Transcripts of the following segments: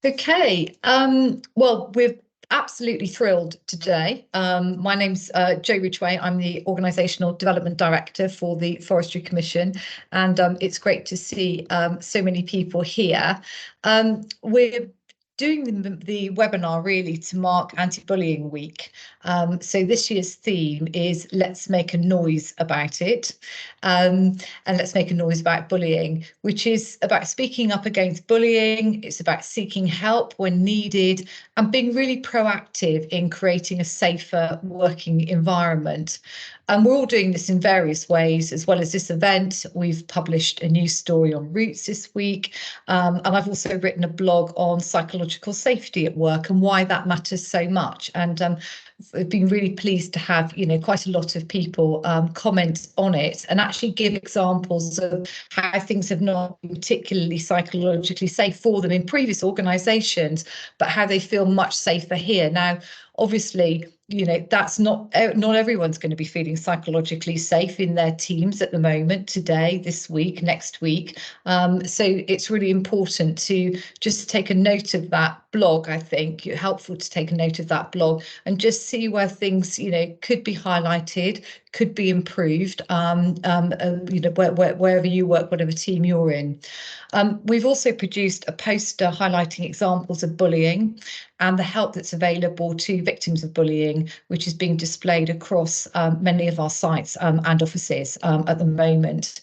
Okay, well, we're absolutely thrilled today. My name's Jo Ridgway. I'm the Organisational Development Director for the Forestry Commission, and it's great to see so many people here. We're doing the webinar really to mark Anti-Bullying Week. So this year's theme is Let's Make a Noise About It. And let's make a noise about bullying, which is about speaking up against bullying. It's about seeking help when needed and being really proactive in creating a safer working environment. And we're all doing this in various ways. As well as this event, we've published a news story on Roots this week. And I've also written a blog on psychological safety at work and why that matters so much. And I've been really pleased to have, quite a lot of people comment on it and actually give examples of how things have not been particularly psychologically safe for them in previous organisations, but how they feel much safer here. Now, obviously, that's not everyone's going to be feeling psychologically safe in their teams at the moment, today, this week, next week. So it's really important to just take a note of that blog. I think it's helpful to take a note of that blog and just see where things, could be highlighted, could be improved, wherever you work, whatever team you're in. We've also produced a poster highlighting examples of bullying and the help that's available to victims of bullying, which is being displayed across many of our sites and offices at the moment.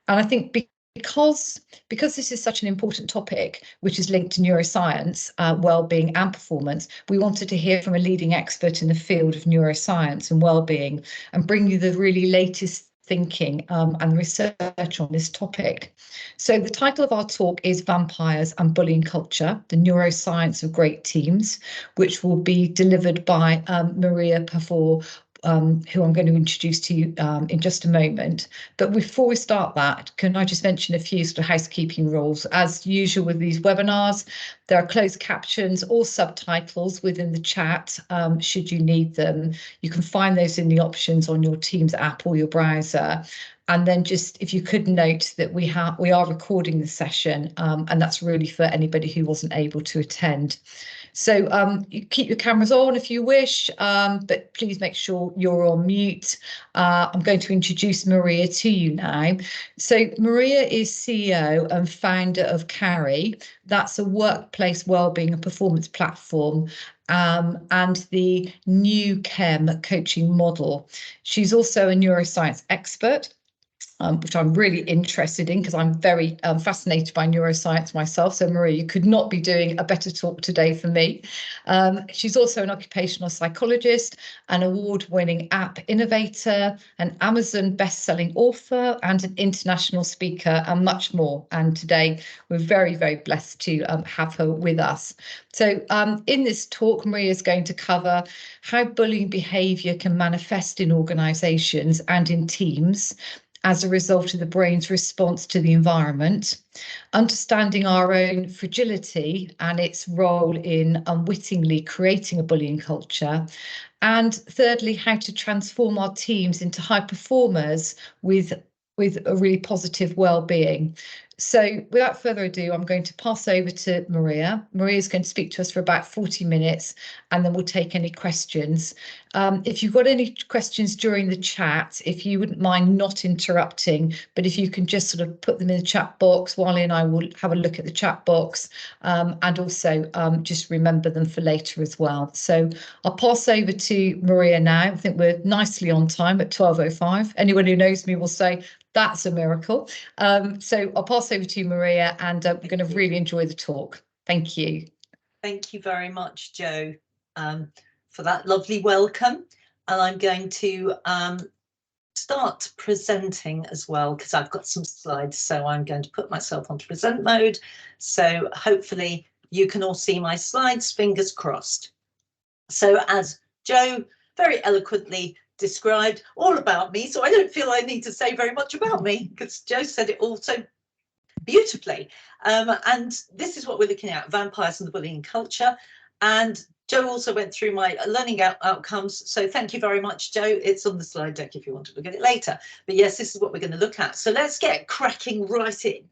And I think because this is such an important topic, which is linked to neuroscience, well-being and performance, we wanted to hear from a leading expert in the field of neuroscience and well-being and bring you the really latest thinking and research on this topic. So the title of our talk is Vampires and Bullying Culture, the Neuroscience of Great Teams, which will be delivered by Maria Paviour, who I'm going to introduce to you in just a moment. But before we start that, can I just mention a few sort of housekeeping rules? As usual with these webinars, there are closed captions or subtitles within the chat should you need them. You can find those in the options on your Teams app or your browser. And then just if you could note that we are recording the session, and that's really for anybody who wasn't able to attend. So you keep your cameras on if you wish, but please make sure you're on mute. I'm going to introduce Maria to you now. So Maria is CEO and founder of Carry. That's a workplace wellbeing and performance platform, and the new CHEM coaching model. She's also a neuroscience expert, which I'm really interested in because I'm very fascinated by neuroscience myself. So Maria, you could not be doing a better talk today for me. She's also an occupational psychologist, an award-winning app innovator, an Amazon best-selling author, and an international speaker, and much more. And today we're very, very blessed to have her with us. So in this talk, Maria is going to cover how bullying behaviour can manifest in organisations and in teams as a result of the brain's response to the environment, understanding our own fragility and its role in unwittingly creating a bullying culture, and thirdly, how to transform our teams into high performers with a really positive well-being. So without further ado, I'm going to pass over to Maria. Maria is going to speak to us for about 40 minutes, and then we'll take any questions. If you've got any questions during the chat, if you wouldn't mind not interrupting, but if you can just sort of put them in the chat box, Wally and I will have a look at the chat box, and also just remember them for later as well. So I'll pass over to Maria now. I think we're nicely on time at 12:05. Anyone who knows me will say, that's a miracle. So I'll pass over to you, Maria, and we're going to really enjoy the talk. Thank you. Thank you very much, Jo, for that lovely welcome. And I'm going to start presenting as well, because I've got some slides. So I'm going to put myself onto present mode. So hopefully you can all see my slides, fingers crossed. So as Jo very eloquently described all about me, so I don't feel I need to say very much about me because Jo said it all so beautifully. And this is what we're looking at: vampires and the bullying culture. And Jo also went through my learning outcomes, so thank you very much, Jo. It's on the slide deck if you want to look at it later. But yes, this is what we're going to look at. So let's get cracking right in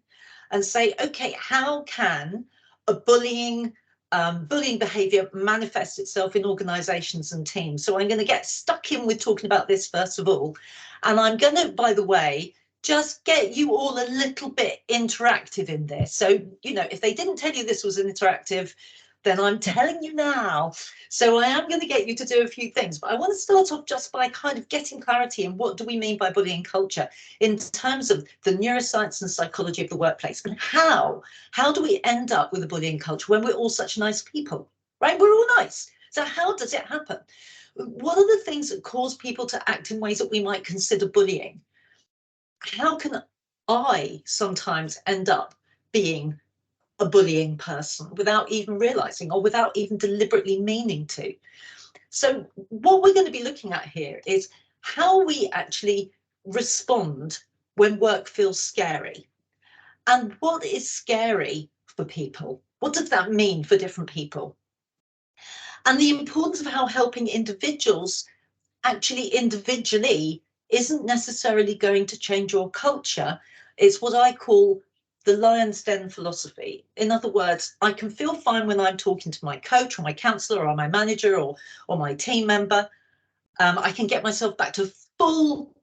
and say, okay, how can a bullying behaviour manifests itself in organisations and teams. So I'm going to get stuck in with talking about this first of all. And I'm going to, by the way, just get you all a little bit interactive in this. So, you know, if they didn't tell you this was an interactive, then I'm telling you now. So I am going to get you to do a few things, but I want to start off just by kind of getting clarity in what do we mean by bullying culture in terms of the neuroscience and psychology of the workplace, and how do we end up with a bullying culture when we're all such nice people, right? We're all nice. So how does it happen? What are the things that cause people to act in ways that we might consider bullying? How can I sometimes end up being a bullying person without even realizing or without even deliberately meaning to? So what we're going to be looking at here is how we actually respond when work feels scary. And what is scary for people? What does that mean for different people? And the importance of how helping individuals actually individually isn't necessarily going to change your culture. It's what I call the lion's den philosophy. In other words, I can feel fine when I'm talking to my coach or my counsellor or my manager or my team member. I can get myself back to full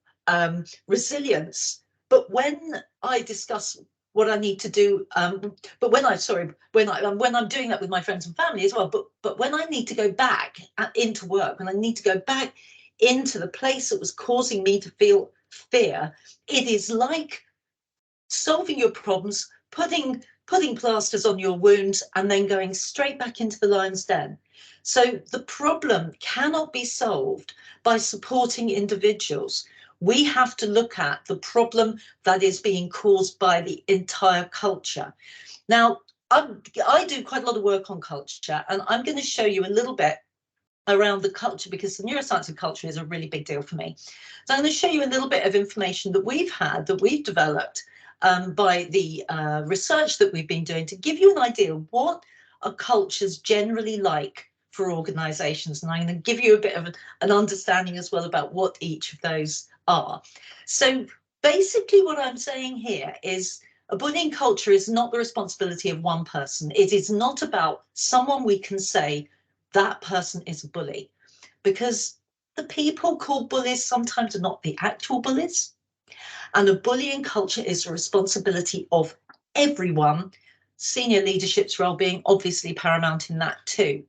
resilience. But when I discuss what I need to do, but when I'm doing that with my friends and family as well, but when I need to go back into work, when I need to go back into the place that was causing me to feel fear, it is like solving your problems, putting plasters on your wounds, and then going straight back into the lion's den. So the problem cannot be solved by supporting individuals. We have to look at the problem that is being caused by the entire culture. Now, I do quite a lot of work on culture, and I'm going to show you a little bit around the culture because the neuroscience of culture is a really big deal for me. So I'm going to show you a little bit of information that we've developed by the research that we've been doing to give you an idea of what are cultures generally like for organisations. And I'm going to give you a bit of an understanding as well about what each of those are. So basically what I'm saying here is a bullying culture is not the responsibility of one person. It is not about someone we can say that person is a bully, because the people called bullies sometimes are not the actual bullies. And a bullying culture is the responsibility of everyone. Senior leadership's role being obviously paramount in that too.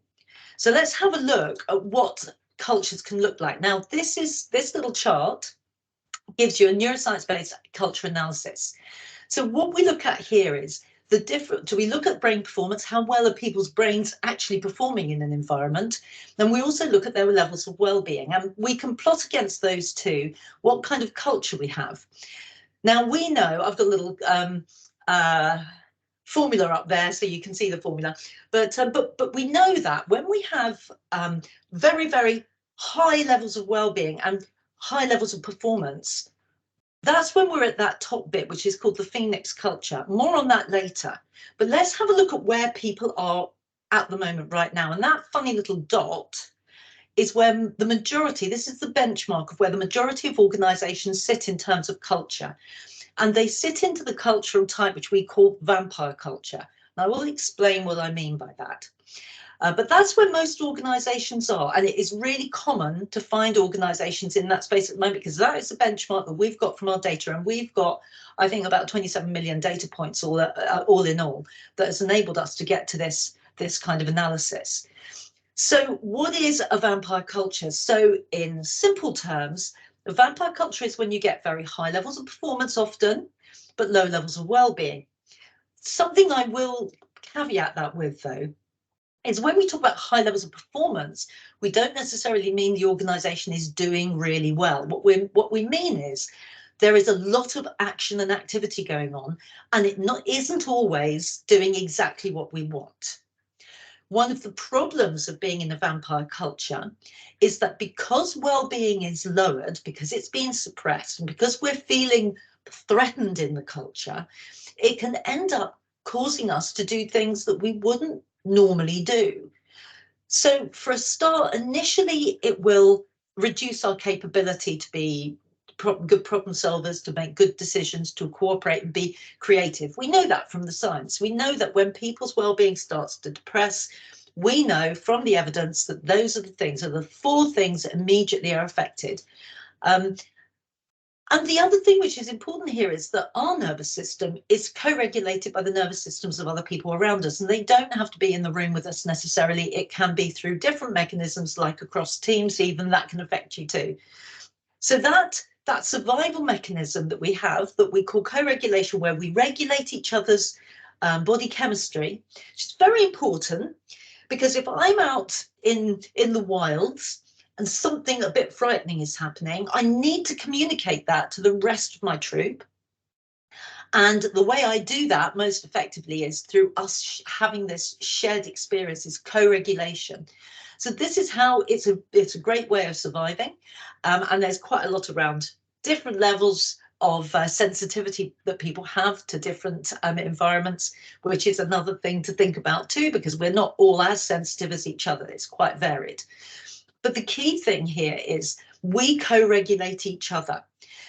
So let's have a look at what cultures can look like. Now, this little chart gives you a neuroscience-based culture analysis. So what we look at here is do we look at brain performance? How well are people's brains actually performing in an environment? And we also look at their levels of well-being, and we can plot against those two what kind of culture we have. Now we know, I've got a little formula up there so you can see the formula, but we know that when we have very, very high levels of well-being and high levels of performance, that's when we're at that top bit, which is called the Phoenix culture. More on that later. But let's have a look at where people are at the moment right now. And that funny little dot is where the majority, this is the benchmark of where the majority of organisations sit in terms of culture. And they sit into the cultural type, which we call vampire culture. And I will explain what I mean by that. But that's where most organisations are, and it is really common to find organisations in that space at the moment, because that is the benchmark that we've got from our data, and we've got, I think, about 27 million data points all in all that has enabled us to get to this kind of analysis. So what is a vampire culture? So in simple terms, a vampire culture is when you get very high levels of performance often, but low levels of well-being. Something I will caveat that with, though, is when we talk about high levels of performance, we don't necessarily mean the organisation is doing really well. What we mean is there is a lot of action and activity going on, and it isn't always doing exactly what we want. One of the problems of being in a vampire culture is that because well-being is lowered, because it's been suppressed, and because we're feeling threatened in the culture, it can end up causing us to do things that we wouldn't normally do. So for a start, initially it will reduce our capability to be good problem solvers, to make good decisions, to cooperate and be creative. We know that from the science. We know that when people's well-being starts to depress, we know from the evidence that those are the 4 things that immediately are affected. And the other thing which is important here is that our nervous system is co-regulated by the nervous systems of other people around us, and they don't have to be in the room with us necessarily. It can be through different mechanisms, like across teams, even that can affect you too. So that survival mechanism that we have, that we call co-regulation, where we regulate each other's body chemistry, which is very important, because if I'm out in the wilds and something a bit frightening is happening, I need to communicate that to the rest of my troop. And the way I do that most effectively is through us having this shared experience, this co-regulation. So this is how it's a great way of surviving. And there's quite a lot around different levels of sensitivity that people have to different environments, which is another thing to think about too, because we're not all as sensitive as each other. It's quite varied. But the key thing here is we co-regulate each other.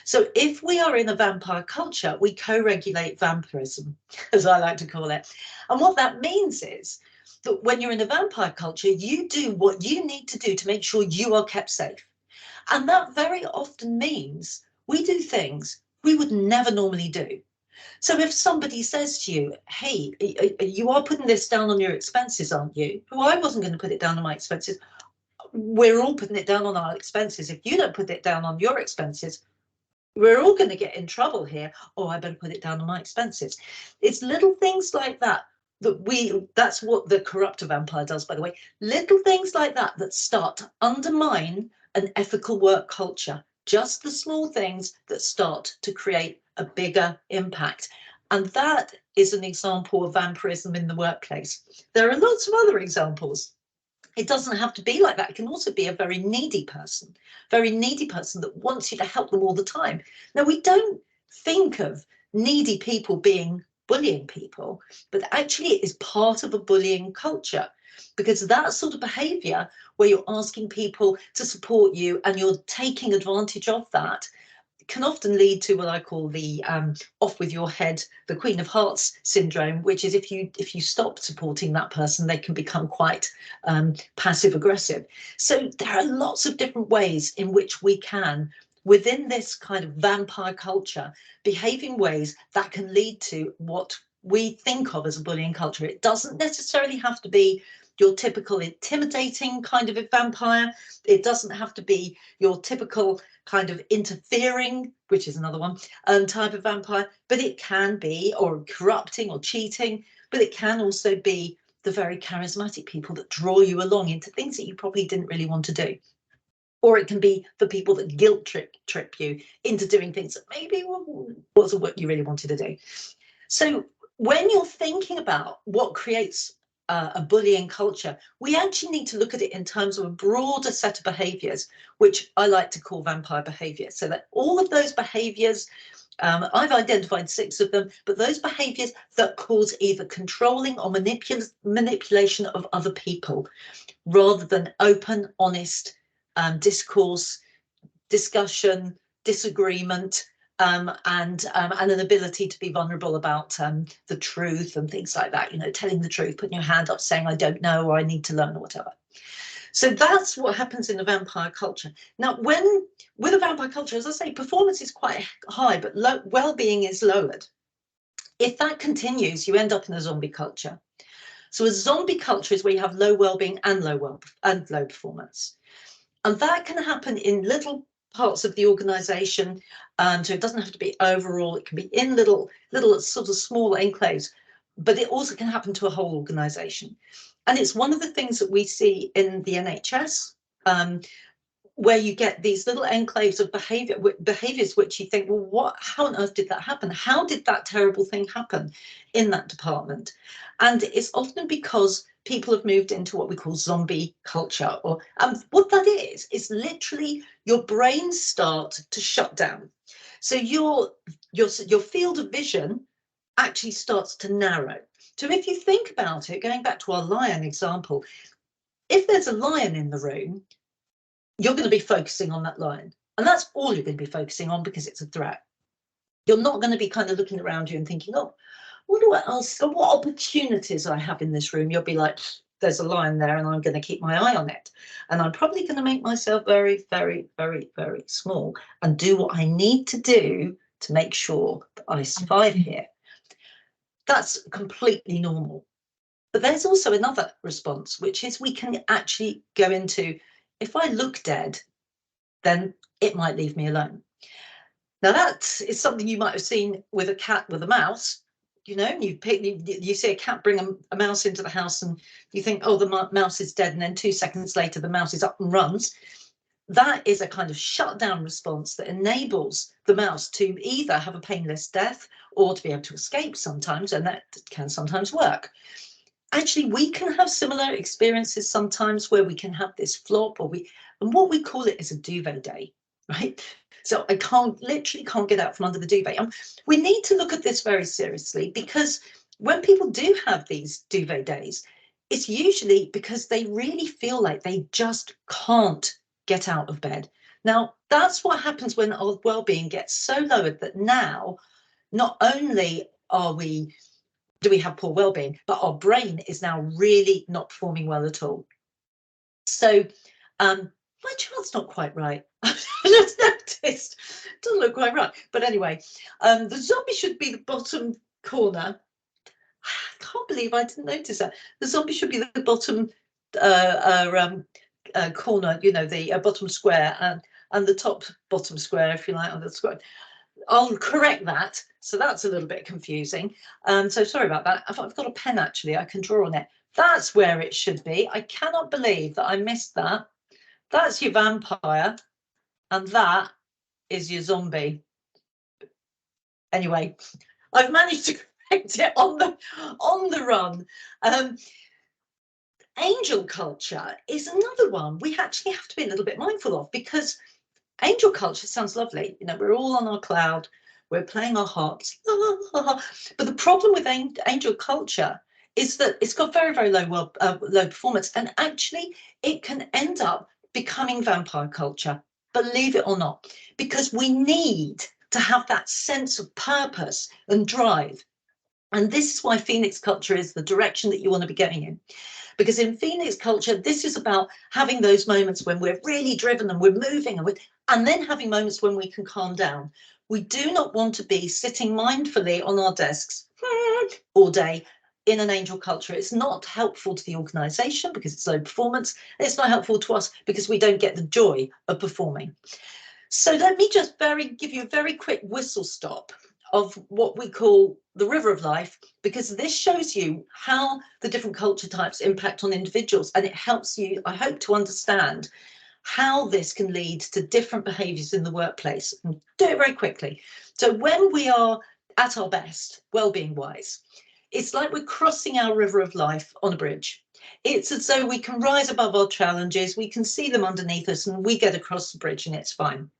So if we are in a vampire culture, we co-regulate vampirism, as I like to call it. And what that means is that when you're in a vampire culture, you do what you need to do to make sure you are kept safe. And that very often means we do things we would never normally do. So if somebody says to you, hey, you are putting this down on your expenses, aren't you? Well, I wasn't going to put it down on my expenses. We're all putting it down on our expenses. If you don't put it down on your expenses, we're all going to get in trouble here. Oh, I better put it down on my expenses. It's little things like that that's what the corruptor vampire does, by the way. Little things like that that start to undermine an ethical work culture. Just the small things that start to create a bigger impact. And that is an example of vampirism in the workplace. There are lots of other examples. It doesn't have to be like that. It can also be a very needy person that wants you to help them all the time. Now, we don't think of needy people being bullying people, but actually it is part of a bullying culture, because that sort of behaviour where you're asking people to support you and you're taking advantage of that can often lead to what I call the off with your head, the Queen of Hearts syndrome, which is if you stop supporting that person, they can become quite passive aggressive. So there are lots of different ways in which we can, within this kind of vampire culture, behave in ways that can lead to what we think of as a bullying culture. It doesn't necessarily have to be your typical intimidating kind of a vampire. It doesn't have to be your typical kind of interfering, which is another one, type of vampire, but it can be, or corrupting or cheating, but it can also be the very charismatic people that draw you along into things that you probably didn't really want to do. Or it can be the people that guilt trip you into doing things that maybe wasn't what you really wanted to do. So when you're thinking about what creates a bullying culture, we actually need to look at it in terms of a broader set of behaviours, which I like to call vampire behaviour. So that all of those behaviours, I've identified 6 of them, but those behaviours that cause either controlling or manipulation of other people, rather than open, honest discourse, discussion, disagreement, and an ability to be vulnerable about the truth and things like that, telling the truth, putting your hand up, saying I don't know, or I need to learn, or whatever. So that's what happens in a vampire culture. Now, with a vampire culture, as I say, performance is quite high, but well-being is lowered. If that continues, you end up in a zombie culture. So a zombie culture is where you have low well-being and low performance. And that can happen in little parts of the organisation. So it doesn't have to be overall, it can be in little sort of small enclaves, but it also can happen to a whole organisation. And it's one of the things that we see in the NHS, where you get these little enclaves of behaviours which you think, well, how on earth did that happen? How did that terrible thing happen in that department? And it's often because people have moved into what we call zombie culture, or what that is literally your brains start to shut down. So your field of vision actually starts to narrow. So if you think about it, going back to our lion example, if there's a lion in the room, you're going to be focusing on that lion. And that's all you're going to be focusing on because it's a threat. You're not going to be kind of looking around you and thinking, oh, what else, what opportunities I have in this room. You'll be like, there's a lion there and I'm going to keep my eye on it. And I'm probably going to make myself very, very, very, very small and do what I need to do to make sure that I survive here. That's completely normal. But there's also another response, which is we can actually go into, if I look dead, then it might leave me alone. Now that is something you might have seen with a cat with a mouse. You know, you see a cat bring a mouse into the house and you think, oh, the mouse is dead. And then 2 seconds later, the mouse is up and runs. That is a kind of shutdown response that enables the mouse to either have a painless death or to be able to escape sometimes. And that can sometimes work. Actually, we can have similar experiences sometimes where we can have this flop and what we call it is a duvet day, right? So I literally can't get out from under the duvet. We need to look at this very seriously because when people do have these duvet days, it's usually because they really feel like they just can't get out of bed. Now, that's what happens when our well-being gets so lowered that now, not only do we have poor well-being, but our brain is now really not performing well at all. So, my chart's not quite right. I just noticed. Doesn't look quite right. But anyway, the zombie should be the bottom corner. I can't believe I didn't notice that. The zombie should be the bottom corner, you know, the bottom square, and the top bottom square, if you like, on the square. I'll correct that. So that's a little bit confusing. So sorry about that. I've got a pen, actually. I can draw on it. That's where it should be. I cannot believe that I missed that. That's your vampire, and that is your zombie. Anyway, I've managed to correct it on the run. Angel culture is another one we actually have to be a little bit mindful of because angel culture sounds lovely. You know, we're all on our cloud, we're playing our harps, but the problem with angel culture is that it's got very, very low performance, and actually it can end up becoming vampire culture, believe it or not, because we need to have that sense of purpose and drive. And this is why Phoenix culture is the direction that you want to be going in. Because in Phoenix culture, this is about having those moments when we're really driven and we're moving, and then having moments when we can calm down. We do not want to be sitting mindfully on our desks all day in an angel culture. It's not helpful to the organization because it's low performance. It's not helpful to us because we don't get the joy of performing. So let me just give you a very quick whistle stop of what we call the river of life, because this shows you how the different culture types impact on individuals, and it helps you, I hope, to understand how this can lead to different behaviours in the workplace. And do it very quickly. So when we are at our best, well-being wise, it's like we're crossing our river of life on a bridge. It's as though we can rise above our challenges, we can see them underneath us, and we get across the bridge and it's fine.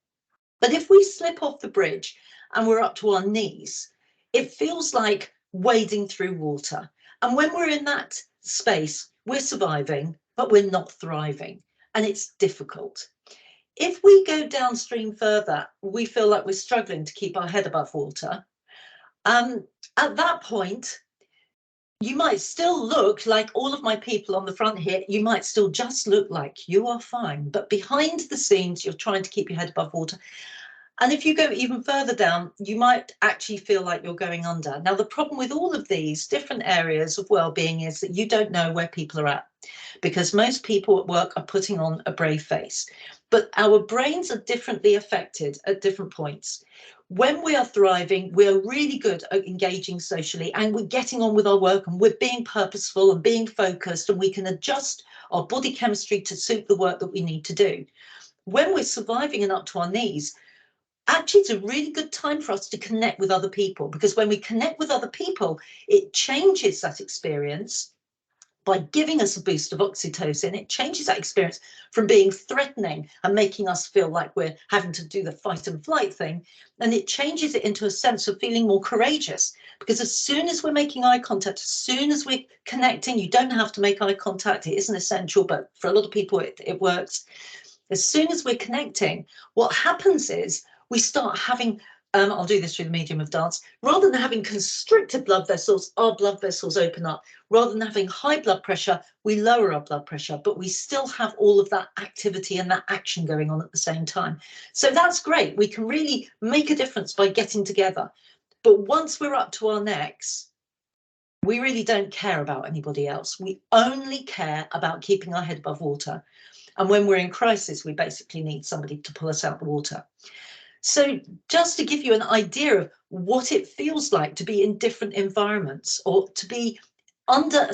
But if we slip off the bridge and we're up to our knees, it feels like wading through water. And when we're in that space, we're surviving, but we're not thriving. And it's difficult. If we go downstream further, we feel like we're struggling to keep our head above water. At that point, you might still look like all of my people on the front here. You might still just look like you are fine. But behind the scenes, you're trying to keep your head above water. And if you go even further down, you might actually feel like you're going under. Now, the problem with all of these different areas of well-being is that you don't know where people are at, because most people at work are putting on a brave face. But our brains are differently affected at different points. When we are thriving, we're really good at engaging socially, and we're getting on with our work, and we're being purposeful and being focused, and we can adjust our body chemistry to suit the work that we need to do. When we're surviving and up to our knees, actually, it's a really good time for us to connect with other people, because when we connect with other people, it changes that experience by giving us a boost of oxytocin. It changes that experience from being threatening and making us feel like we're having to do the fight and flight thing. And it changes it into a sense of feeling more courageous, because as soon as we're making eye contact, as soon as we're connecting, you don't have to make eye contact. It isn't essential, but for a lot of people, it works. As soon as we're connecting, what happens is we start having, I'll do this through the medium of dance, rather than having constricted blood vessels, our blood vessels open up. Rather than having high blood pressure, we lower our blood pressure, but we still have all of that activity and that action going on at the same time. So that's great. We can really make a difference by getting together. But once we're up to our necks, we really don't care about anybody else. We only care about keeping our head above water. And when we're in crisis, we basically need somebody to pull us out the water. So just to give you an idea of what it feels like to be in different environments, or to be under,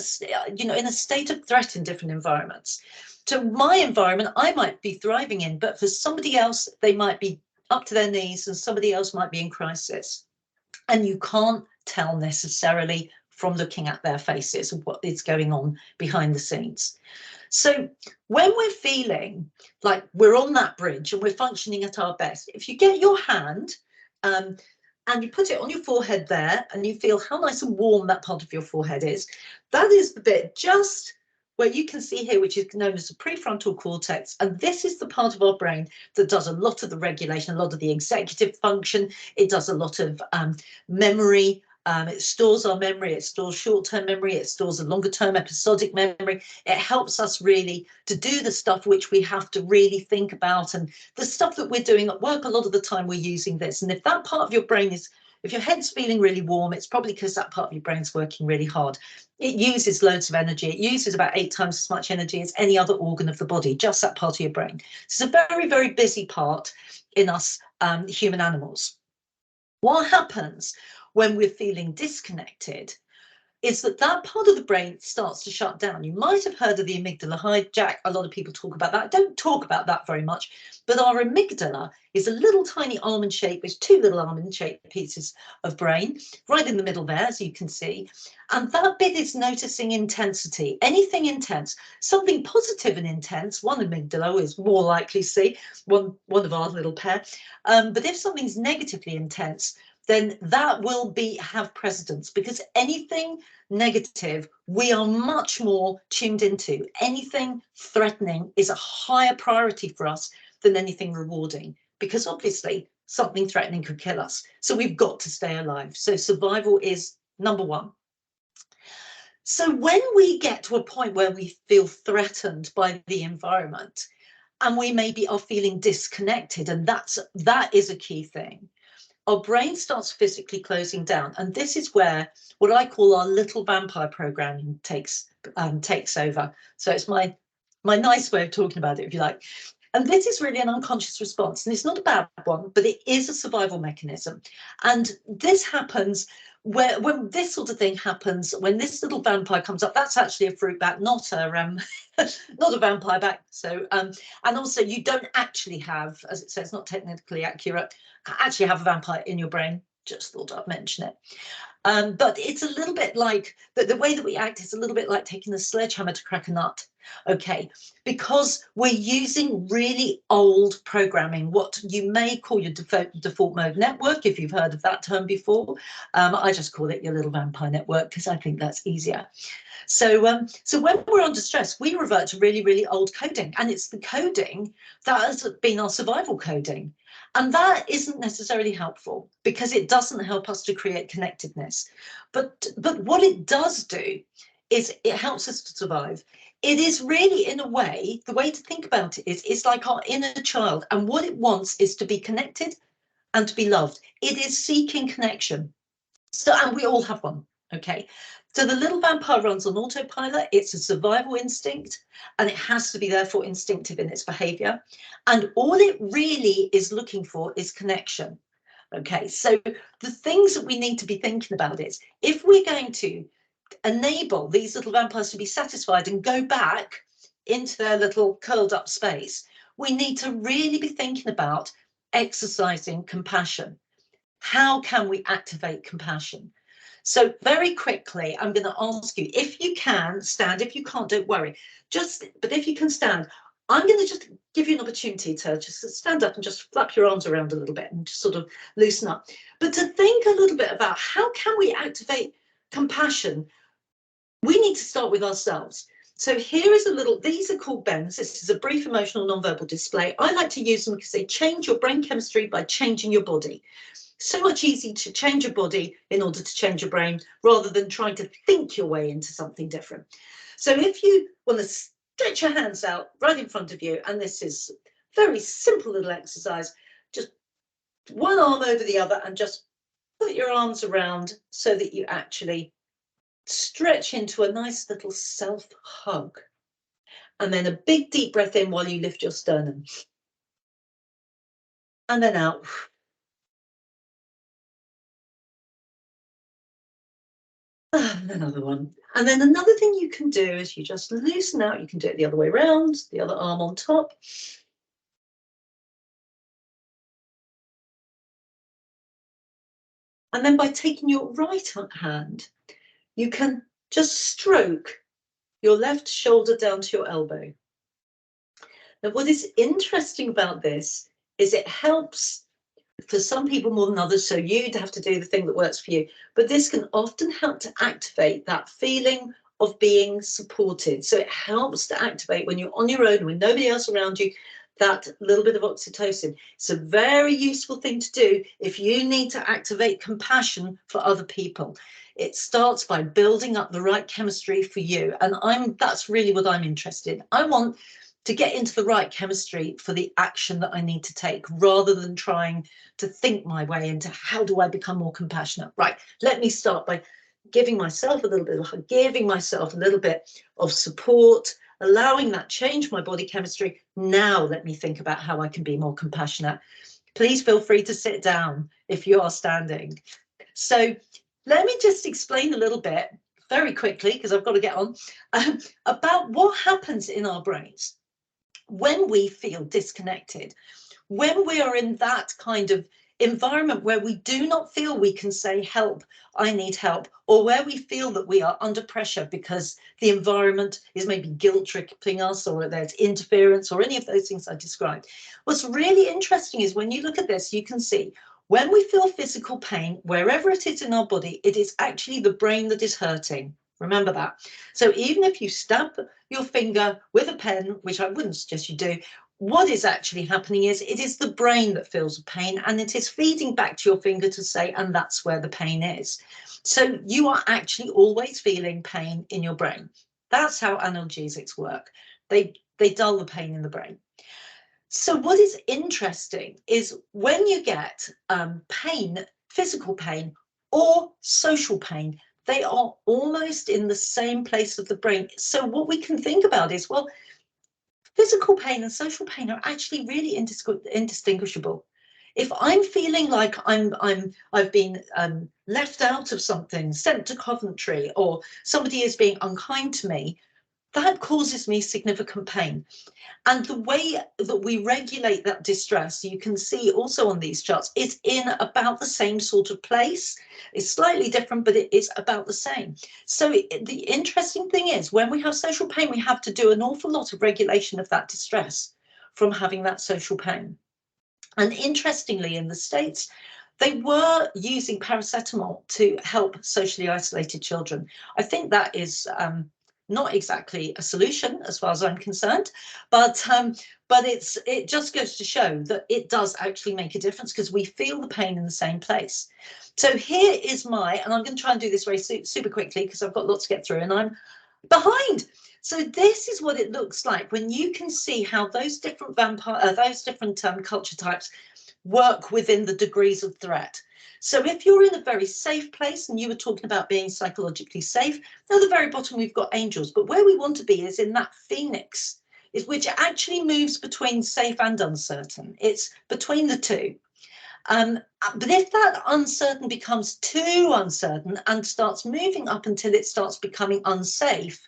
in a state of threat in different environments. To my environment, I might be thriving in, but for somebody else, they might be up to their knees and somebody else might be in crisis. And you can't tell necessarily from looking at their faces what is going on behind the scenes. So when we're feeling like we're on that bridge and we're functioning at our best, if you get your hand and you put it on your forehead there and you feel how nice and warm that part of your forehead is, that is the bit just where you can see here, which is known as the prefrontal cortex. And this is the part of our brain that does a lot of the regulation, a lot of the executive function. It does a lot of memory. It stores our memory, it stores short-term memory, it stores a longer-term episodic memory. It helps us really to do the stuff which we have to really think about, and the stuff that we're doing at work, a lot of the time we're using this. And if that part of your brain is, if your head's feeling really warm, it's probably because that part of your brain's working really hard. It uses loads of energy. It uses about 8 times as much energy as any other organ of the body, just that part of your brain. It's a very, very busy part in us human animals. What happens when we're feeling disconnected is that part of the brain starts to shut down. You might have heard of the amygdala hijack. A lot of people talk about that. I don't talk about that very much, but our amygdala is a little tiny almond shape with 2 little almond shaped pieces of brain right in the middle there, as you can see. And that bit is noticing intensity, anything intense, something positive and intense. One amygdala is more likely to see, one of our little pair. But if something's negatively intense, then that will have precedence, because anything negative we are much more tuned into. Anything threatening is a higher priority for us than anything rewarding, because obviously something threatening could kill us. So we've got to stay alive. So survival is number one. So when we get to a point where we feel threatened by the environment and we maybe are feeling disconnected, and that is a key thing, our brain starts physically closing down. And this is where what I call our little vampire programming takes over. So it's my nice way of talking about it, if you like. And this is really an unconscious response. And it's not a bad one, but it is a survival mechanism. And this happens when this sort of thing happens, when this little vampire comes up. That's actually a fruit bat, not a vampire bat. So and also you don't actually have, as it says, not technically accurate, actually have a vampire in your brain. Just thought I'd mention it. But it's a little bit like the way that we act is a little bit like taking a sledgehammer to crack a nut. Okay, because we're using really old programming, what you may call your default mode network, if you've heard of that term before. I just call it your little vampire network because I think that's easier. So when we're under stress, we revert to really, really old coding, and it's the coding that has been our survival coding. And that isn't necessarily helpful because it doesn't help us to create connectedness. But what it does do is it helps us to survive. It is really, in a way, the way to think about it is it's like our inner child, and what it wants is to be connected and to be loved. It is seeking connection. So, and we all have one, okay? So the little vampire runs on autopilot. It's a survival instinct, and it has to be therefore instinctive in its behavior. And all it really is looking for is connection. Okay, so the things that we need to be thinking about is, if we're going to enable these little vampires to be satisfied and go back into their little curled up space, we need to really be thinking about exercising compassion. How can we activate compassion? So very quickly, I'm going to ask you, if you can stand, if you can't, don't worry. But if you can stand, I'm going to just give you an opportunity to just stand up and just flap your arms around a little bit and just sort of loosen up. But to think a little bit about how can we activate compassion, we need to start with ourselves. So here is a little, these are called bends. This is a brief emotional nonverbal display. I like to use them because they change your brain chemistry by changing your body. So much easier to change your body in order to change your brain rather than trying to think your way into something different. So if you want to stretch your hands out right in front of you, and this is very simple little exercise, just one arm over the other and just put your arms around so that you actually stretch into a nice little self hug. And then a big deep breath in while you lift your sternum. And then out. Another one. And then another thing you can do is you just loosen out. You can do it the other way around, the other arm on top. And then by taking your right hand, you can just stroke your left shoulder down to your elbow. Now, what is interesting about this is it helps for some people more than others, so you'd have to do the thing that works for you. But this can often help to activate that feeling of being supported. So it helps to activate when you're on your own, with nobody else around you, that little bit of oxytocin. It's a very useful thing to do if you need to activate compassion for other people. It starts by building up the right chemistry for you. And that's really what I'm interested in. I want to get into the right chemistry for the action that I need to take, rather than trying to think my way into how do I become more compassionate. Right, let me start by giving myself a little bit of giving myself a little bit of support, allowing that change my body chemistry. Now let me think about how I can be more compassionate. Please feel free to sit down if you are standing. So let me just explain a little bit very quickly, because I've got to get on, about what happens in our brains when we feel disconnected, when we are in that kind of environment where we do not feel we can say, help, I need help, or where we feel that we are under pressure because the environment is maybe guilt tripping us, or there's interference, or any of those things I described. What's really interesting is when you look at this, you can see when we feel physical pain, wherever it is in our body, it is actually the brain that is hurting. Remember that. So even if you stab your finger with a pen, which I wouldn't suggest you do, what is actually happening is it is the brain that feels the pain, and it is feeding back to your finger to say, and that's where the pain is. So you are actually always feeling pain in your brain. That's how analgesics work. They dull the pain in the brain. So what is interesting is when you get pain, physical pain or social pain, they are almost in the same place of the brain. So what we can think about is, well, physical pain and social pain are actually really indistinguishable. If I'm feeling like I've been left out of something, sent to Coventry, or somebody is being unkind to me, that causes me significant pain. And the way that we regulate that distress, you can see also on these charts, is in about the same sort of place. It's slightly different, but it is about the same. So the interesting thing is, when we have social pain, we have to do an awful lot of regulation of that distress from having that social pain. And interestingly, in the States, they were using paracetamol to help socially isolated children. I think that is not exactly a solution as far as I'm concerned, but it just goes to show that it does actually make a difference, because we feel the pain in the same place. So here is and I'm going to try and do this very super quickly because I've got lots to get through and I'm behind. So this is what it looks like when you can see how those different culture types work within the degrees of threat. So if you're in a very safe place, and you were talking about being psychologically safe, at the very bottom we've got angels, but where we want to be is in that phoenix, which actually moves between safe and uncertain. It's between the two. But if that uncertain becomes too uncertain and starts moving up until it starts becoming unsafe,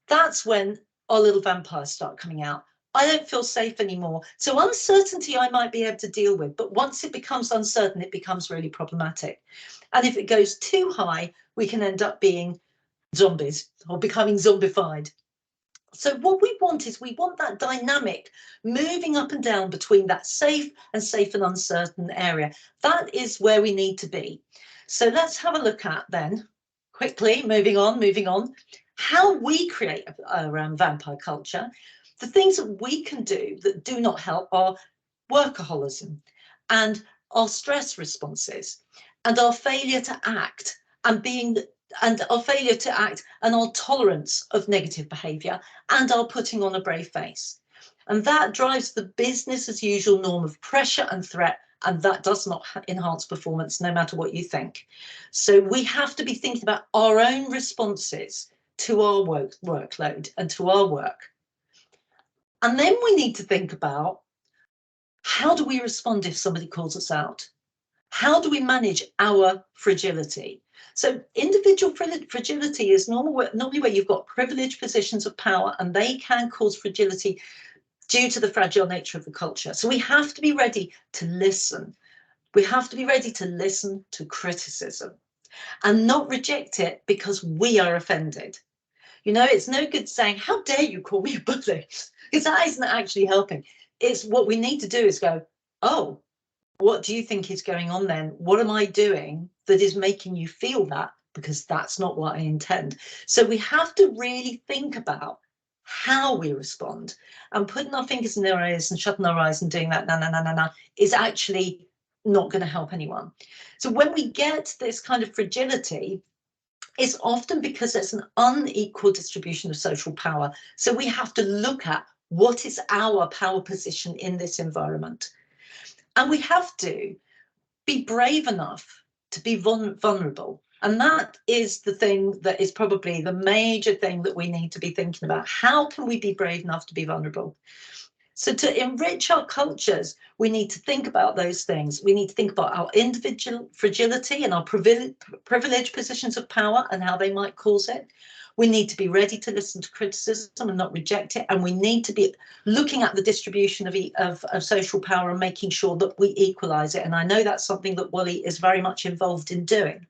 that's when our little vampires start coming out. I don't feel safe anymore. So uncertainty I might be able to deal with, but once it becomes uncertain, it becomes really problematic. And if it goes too high, we can end up being zombies or becoming zombified. So what we want is that dynamic moving up and down between that safe and uncertain area. That is where we need to be. So let's have a look at then quickly, moving on. How we create around vampire culture, the things that we can do that do not help are workaholism and our stress responses and our failure to act and our tolerance of negative behaviour and our putting on a brave face. And that drives the business as usual norm of pressure and threat, and that does not enhance performance no matter what you think. So we have to be thinking about our own responses to our workload and to our work. And then we need to think about, how do we respond if somebody calls us out? How do we manage our fragility? So individual fragility is normally where you've got privileged positions of power, and they can cause fragility due to the fragile nature of the culture. So we have to be ready to listen. We have to be ready to listen to criticism and not reject it because we are offended. You know, it's no good saying, how dare you call me a bully? Because that isn't actually helping. It's what we need to do is go, oh, what do you think is going on then? What am I doing that is making you feel that? Because that's not what I intend. So we have to really think about how we respond, and putting our fingers in our ears and shutting our eyes and doing that na is actually not going to help anyone. So when we get this kind of fragility, it's often because there's an unequal distribution of social power. So we have to look at, what is our power position in this environment? And we have to be brave enough to be vulnerable. And that is the thing that is probably the major thing that we need to be thinking about. How can we be brave enough to be vulnerable? So to enrich our cultures, we need to think about those things. We need to think about our individual fragility and our privileged positions of power and how they might cause it. We need to be ready to listen to criticism and not reject it. And we need to be looking at the distribution of social power and making sure that we equalise it. And I know that's something that Wally is very much involved in doing.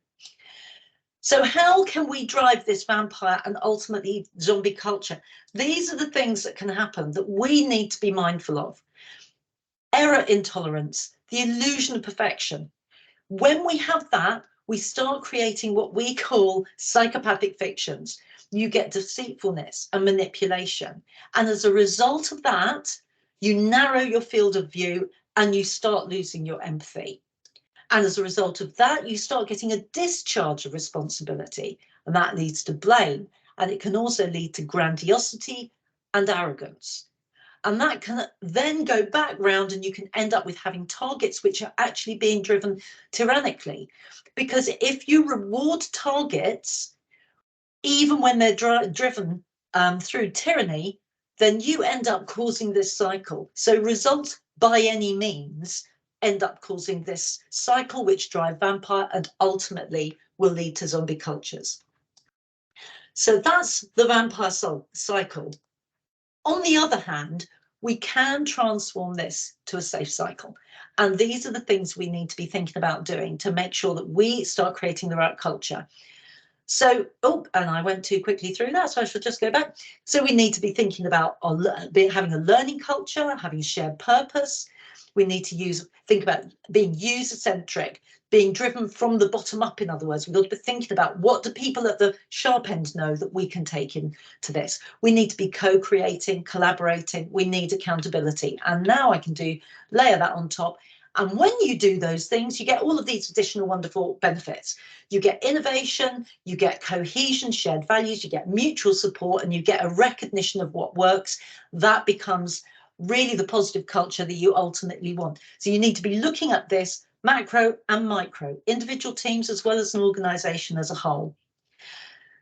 So how can we drive this vampire and ultimately zombie culture? These are the things that can happen that we need to be mindful of. Error intolerance, the illusion of perfection. When we have that, we start creating what we call psychopathic fictions. You get deceitfulness and manipulation. And as a result of that, you narrow your field of view and you start losing your empathy. And as a result of that, you start getting a discharge of responsibility, and that leads to blame. And it can also lead to grandiosity and arrogance. And that can then go back round, and you can end up with having targets which are actually being driven tyrannically. Because if you reward targets, even when they're driven through tyranny, then you end up causing this cycle. So results by any means end up causing this cycle, which drive vampire and ultimately will lead to zombie cultures. So that's the vampire cycle. On the other hand, we can transform this to a safe cycle. And these are the things we need to be thinking about doing to make sure that we start creating the right culture. So, and I went too quickly through that, so I should just go back. So we need to be thinking about having a learning culture, having shared purpose. We need to think about being user-centric, being driven from the bottom up, in other words. We've got to be thinking about, what do people at the sharp end know that we can take into this? We need to be co-creating, collaborating. We need accountability. And now I can layer that on top. And when you do those things, you get all of these additional wonderful benefits. You get innovation, you get cohesion, shared values, you get mutual support, and you get a recognition of what works. That becomes really the positive culture that you ultimately want. So you need to be looking at this macro and micro, individual teams as well as an organisation as a whole.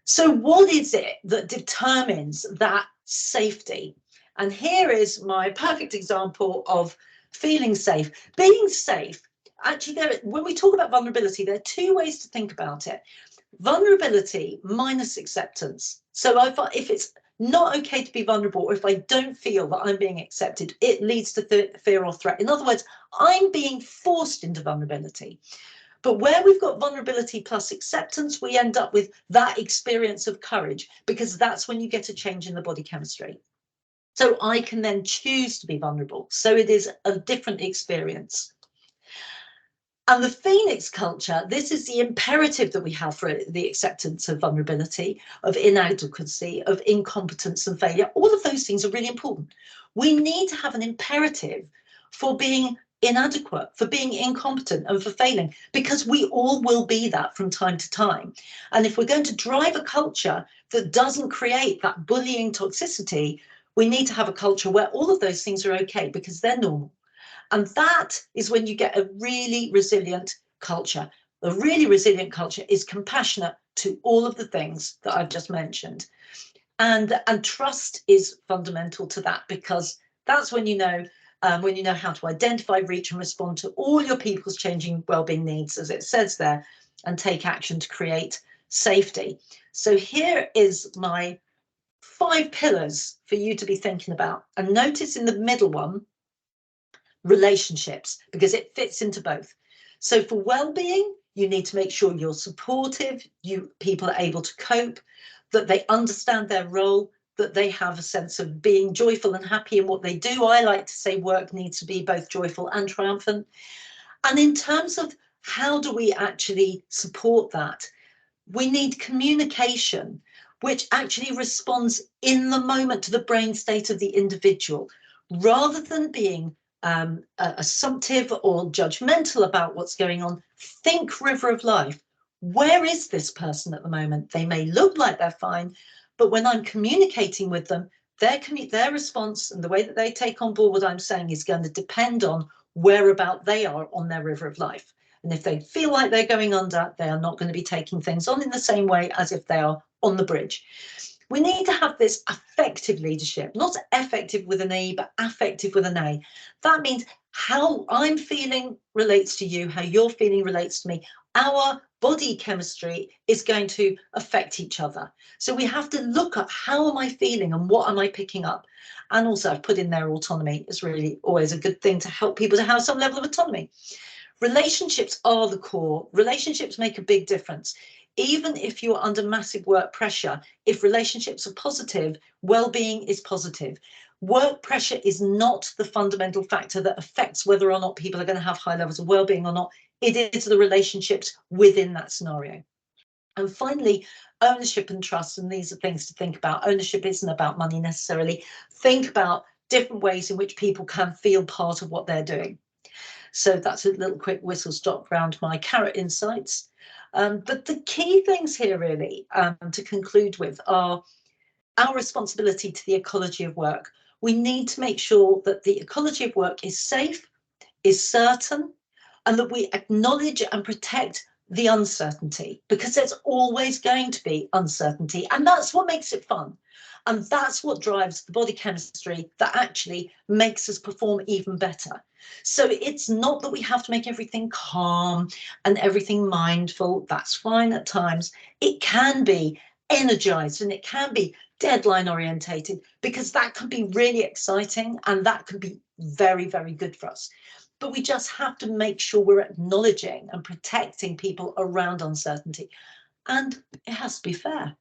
So what is it that determines that safety? And here is my perfect example of feeling safe. Being safe, actually, when we talk about vulnerability, there are two ways to think about it. Vulnerability minus acceptance. So if it's not okay to be vulnerable, or if I don't feel that I'm being accepted, it leads to fear or threat. In other words, I'm being forced into vulnerability. But where we've got vulnerability plus acceptance, we end up with that experience of courage, because that's when you get a change in the body chemistry. So I can then choose to be vulnerable. So it is a different experience. And the Phoenix culture, this is the imperative that we have for the acceptance of vulnerability, of inadequacy, of incompetence and failure. All of those things are really important. We need to have an imperative for being inadequate, for being incompetent and for failing, because we all will be that from time to time. And if we're going to drive a culture that doesn't create that bullying toxicity, we need to have a culture where all of those things are okay because they're normal. And that is when you get a really resilient culture. A really resilient culture is compassionate to all of the things that I've just mentioned. And trust is fundamental to that, because that's when you know how to identify, reach and respond to all your people's changing wellbeing needs, as it says there, and take action to create safety. So here is my 5 pillars for you to be thinking about. And notice in the middle one, relationships, because it fits into both. So for well-being, you need to make sure you're supportive, people are able to cope, that they understand their role, that they have a sense of being joyful and happy in what they do. I like to say work needs to be both joyful and triumphant. And in terms of how do we actually support that, we need communication, which actually responds in the moment to the brain state of the individual, rather than being assumptive or judgmental about what's going on. Think river of life. Where is this person at the moment? They may look like they're fine, but when I'm communicating with them, their response and the way that they take on board what I'm saying is going to depend on whereabout they are on their river of life. And if they feel like they're going under, they are not going to be taking things on in the same way as if they are on the bridge. We need to have this affective leadership, not effective with an E, but affective with an A. That means how I'm feeling relates to you, how you're feeling relates to me. Our body chemistry is going to affect each other. So we have to look at how am I feeling and what am I picking up? And also I've put in there autonomy. It's really always a good thing to help people to have some level of autonomy. Relationships are the core. Relationships make a big difference. Even if you're under massive work pressure, if relationships are positive, well-being is positive. Work pressure is not the fundamental factor that affects whether or not people are going to have high levels of well-being or not. It is the relationships within that scenario. And finally, ownership and trust. And these are things to think about. Ownership isn't about money necessarily. Think about different ways in which people can feel part of what they're doing. So that's a little quick whistle stop around my carrot insights. But the key things here really to conclude with are our responsibility to the ecology of work. We need to make sure that the ecology of work is safe, is certain, and that we acknowledge and protect the uncertainty, because there's always going to be uncertainty, and that's what makes it fun. And that's what drives the body chemistry that actually makes us perform even better. So it's not that we have to make everything calm and everything mindful. That's fine at times. It can be energized and it can be deadline orientated, because that can be really exciting and that can be very, very good for us. But we just have to make sure we're acknowledging and protecting people around uncertainty. And it has to be fair.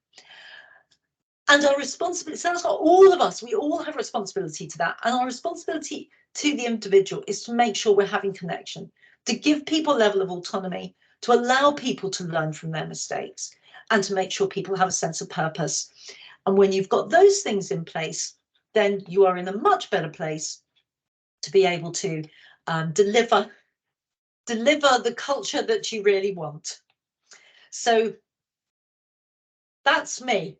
And our responsibility, so that's what all of us, we all have a responsibility to that. And our responsibility to the individual is to make sure we're having connection, to give people a level of autonomy, to allow people to learn from their mistakes, and to make sure people have a sense of purpose. And when you've got those things in place, then you are in a much better place to be able to deliver the culture that you really want. So that's me.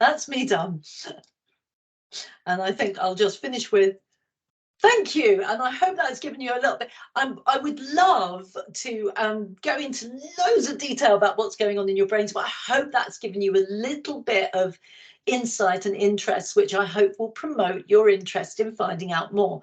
That's me done. And I think I'll just finish with thank you. And I hope that's given you a little bit. I would love to go into loads of detail about what's going on in your brains, but I hope that's given you a little bit of insight and interest, which I hope will promote your interest in finding out more.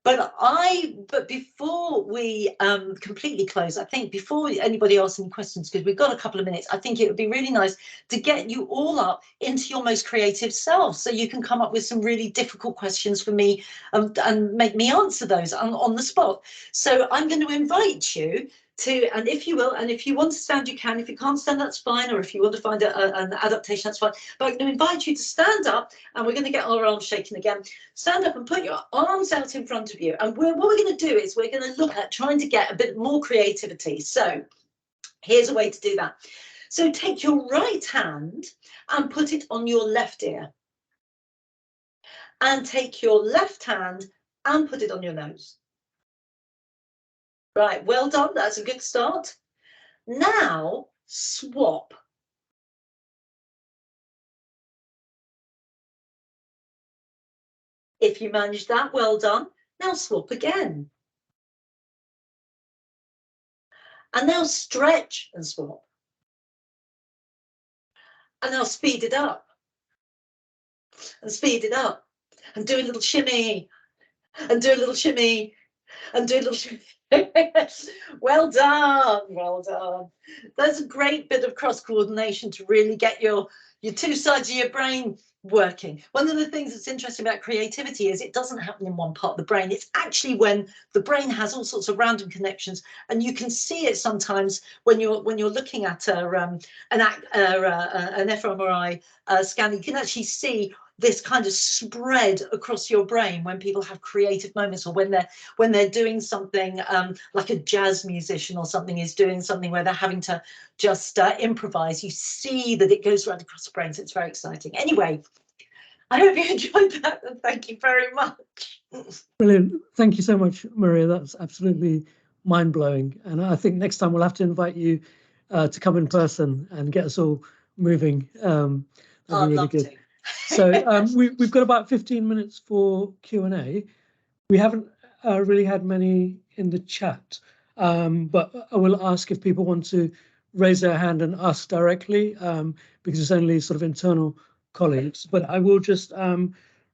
But before we completely close, I think before anybody asks any questions, because we've got a couple of minutes, I think it would be really nice to get you all up into your most creative self, so you can come up with some really difficult questions for me and make me answer those on the spot. So I'm going to invite you and if you will, and if you want to stand, you can. If you can't stand, that's fine. Or if you want to find an adaptation, that's fine. But I'm going to invite you to stand up, and we're going to get our arms shaking again. Stand up and put your arms out in front of you. And what we're going to do is we're going to look at trying to get a bit more creativity. So here's a way to do that. So take your right hand and put it on your left ear. And take your left hand and put it on your nose. Right, well done. That's a good start. Now swap. If you managed that, well done. Now swap again. And now stretch and swap. And now speed it up. And speed it up. And do a little shimmy. And do a little shimmy. And do a little shimmy. Well done. Well done. That's a great bit of cross coordination to really get your two sides of your brain working. One of the things that's interesting about creativity is it doesn't happen in one part of the brain. It's actually when the brain has all sorts of random connections, and you can see it sometimes when you're looking at an fMRI scan. You can actually see this kind of spread across your brain when people have creative moments, or when they're doing something like a jazz musician or something is doing something where they're having to just improvise. You see that it goes right across the brain, so it's very exciting. Anyway, I hope you enjoyed that, and thank you very much. Brilliant. Thank you so much, Maria. That's absolutely mind-blowing. And I think next time we'll have to invite you to come in person and get us all moving. That'd be really good. So we've got about 15 minutes for Q&A. We haven't really had many in the chat, but I will ask if people want to raise their hand and ask directly, because it's only sort of internal colleagues. But I will just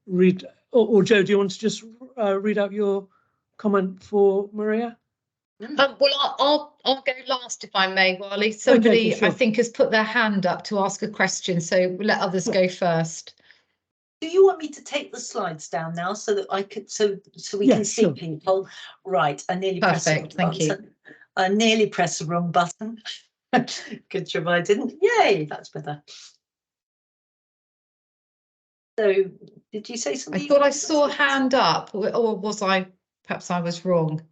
read, or Joe, do you want to just read out your comment for Maria? Well, I'll go last if I may, Wally. Somebody, okay, sure. I think, has put their hand up to ask a question, so we'll let others go first. Do you want me to take the slides down now so that I could so we can see sure. people? Right, I nearly pressed the wrong button. I nearly pressed the wrong button. Good job I didn't. Yay, that's better. So, did you say something? I thought I saw a hand up, or was I? Perhaps I was wrong.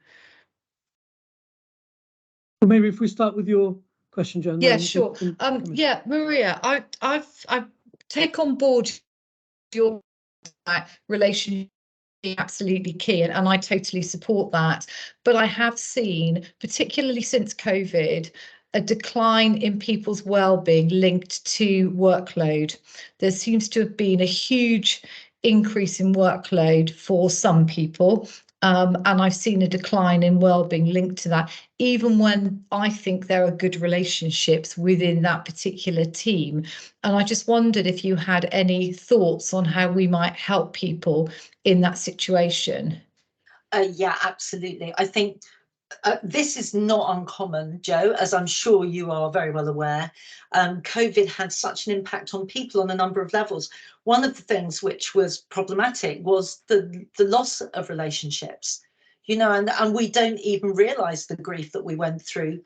Well, maybe if we start with your question, Joan. Yeah, sure. Yeah, Maria, I take on board your relationship being absolutely key, and I totally support that. But I have seen, particularly since COVID, a decline in people's well-being linked to workload. There seems to have been a huge increase in workload for some people. And I've seen a decline in well-being linked to that, even when I think there are good relationships within that particular team. And I just wondered if you had any thoughts on how we might help people in that situation. Yeah, absolutely. I think this is not uncommon, Joe, as I'm sure you are very well aware. COVID had such an impact on people on a number of levels. One of the things which was problematic was the loss of relationships, you know, and we don't even realise the grief that we went through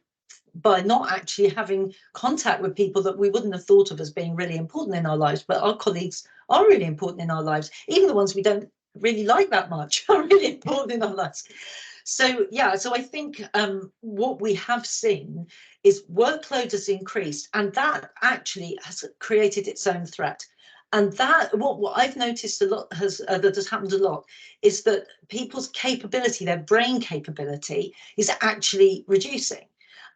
by not actually having contact with people that we wouldn't have thought of as being really important in our lives. But our colleagues are really important in our lives. Even the ones we don't really like that much are really important in our lives. So, yeah, so I think what we have seen is workload has increased, and that actually has created its own threat. And that what I've noticed a lot that has happened a lot is that people's capability, their brain capability, is actually reducing.